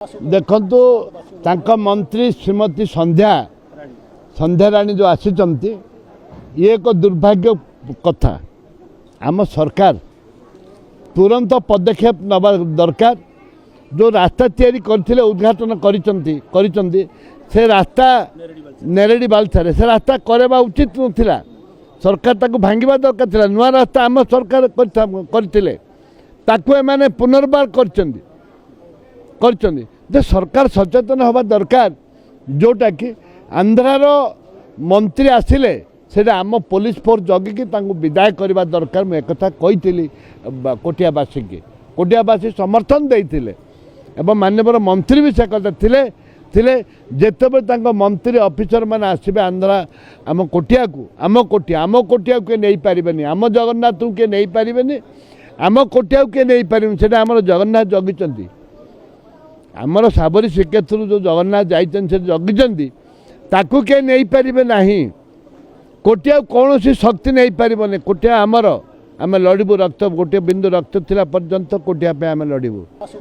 देखु मंत्री श्रीमती संध्या राणी जो आसी ये एक दुर्भाग्य कथा। आम सरकार तुरंत पदक्षेप नवा दरकार। जो रास्ता तैयारी करथिले उद्घाटन करिसंती से रास्ता नेरेडी बालथारे से रास्ता करवा उचित नथिला। सरकार ताकू भांगिबा दरकार थिला। नुआ रास्ता आम सरकार करथिले ताकू एमाने पुनर्बार करचंदी सरकार सचेतन हवा दरकार। जोटा कि आंध्रार मंत्री आसिले सेटा आम पुलिस फोर्स जगिकी विदाय करवा दरकार। मुझे एक कही कोटियावासी की कोटियावासी समर्थन देते एवं माननीय मंत्री भी से कथा थिले जितेबाला मंत्री ऑफिसर मैंने आसबे आंध्रा आम कोटिया को नहीं पारे आम जगन्नाथ को किए नहीं पारे आम कोटिया को किए नहीं पारे से आम जगन्नाथ जगिंट आमर साबरी श्रीक्षेत्र जो जगन्नाथ जाइए जगिंट ताकू किए नहीं पारे ना कोटिया कौन शक्ति नहीं पारे। कोटिया आमर आम लड़बू रक्त गोटे बिंदु रक्त थिला पर्यंत कोटिया पे आम लड़बू।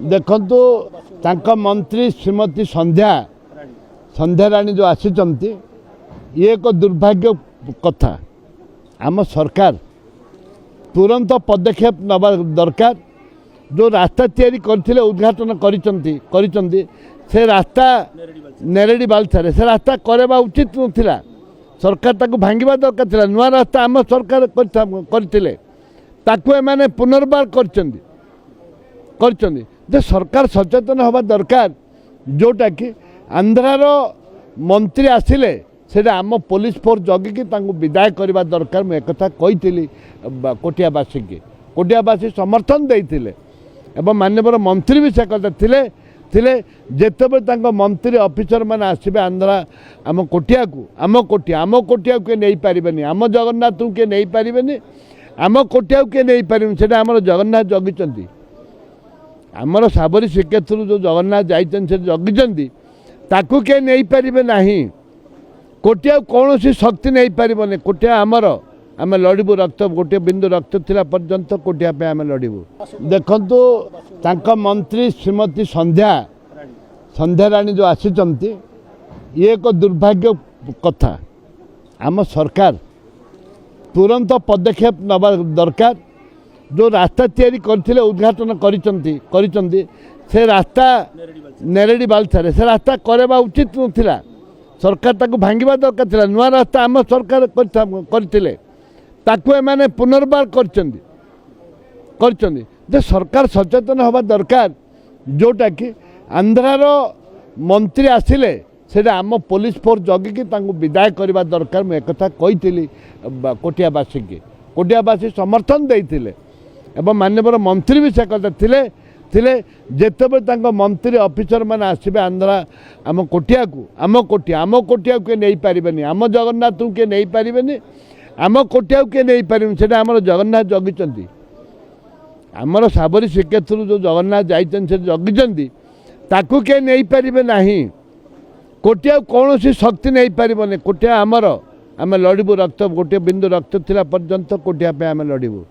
देखु मंत्री श्रीमती संध्या राणी जो आसी ये एक दुर्भाग्य कथा। आम सरकार तुरंत पदक्षेप नवा दरकार। जो रास्ता तैयारी करथिले उद्घाटन करिसंती से रास्ता नेरेडी बालथारे से रास्ता करवा उचित नथिला। सरकार ताकू भांगिबा दरकार थिला। नुआ रास्ता आम सरकार करथिले ताकू एमाने पुनर्बार करचंदी सरकार सचेतन हवा दरकार। जोटा कि आंध्रार मंत्री आसिले सेटा आम पुलिस फोर्स जगिकी विदाय करवा दरकार। मुझे एक कही कोटियावासी की कोटियावासी समर्थन देते एवं माननीय मंत्री भी से कथा थिले जितेबाला मंत्री ऑफिसर मैंने आसबे आंध्रा आम कोटिया को किए नहीं पारे आम जगन्नाथ को किए नहीं पारे आम कोटिया को किए नहीं पारे से आम जगन्नाथ जगिंट आमर साबरी श्रीक्षेत्र जो जगन्नाथ जाइए जगिंट ताकू किए नहीं पारे ना कोटिया कौन शक्ति नहीं पारे। कोटिया आमर आम लड़बू रक्त गोटे बिंदु रक्त थिला पर्यंत कोटिया पे आम लड़बू। देखु मंत्री श्रीमती संध्या राणी जो आसी ये एक दुर्भाग्य कथा। आम सरकार तुरंत पदक्षेप नवा दरकार। जो रास्ता तैयारी करथिले उद्घाटन करिसंती से रास्ता नेरेडी बालथारे से रास्ता करवा उचित नथिला। सरकार ताकू भांगिबा दरकार थिला। नुआ रास्ता आम सरकार करथिले ताकू एमाने पुनर्बार करचंदी सरकार सचेतन हवा दरकार। जोटा कि आंध्रार मंत्री आसिले सेटा आम पुलिस फोर्स जगिकी विदाय करवा दरकार। मुझे एक कही कोटियावासी की कोटियावासी समर्थन देते एवं माननीय मंत्री भी से कथा थिले जितेबाला मंत्री ऑफिसर मैंने आसबे आंध्रा आम कोटिया को किए नहीं पारे आम जगन्नाथ को किए नहीं पारे आम कोटिया को किए नहीं पारे से आम जगन्नाथ जगिंट आमर साबरी श्रीक्षेत्र जो जगन्नाथ जाइए जगिंट ताकू किए नहीं पारे ना कोटिया कौन शक्ति नहीं पारे। कोटिया आमर आम लड़बू रक्त गोटे बिंदु रक्त थिला पर्यंत कोटिया पे आम लड़बू।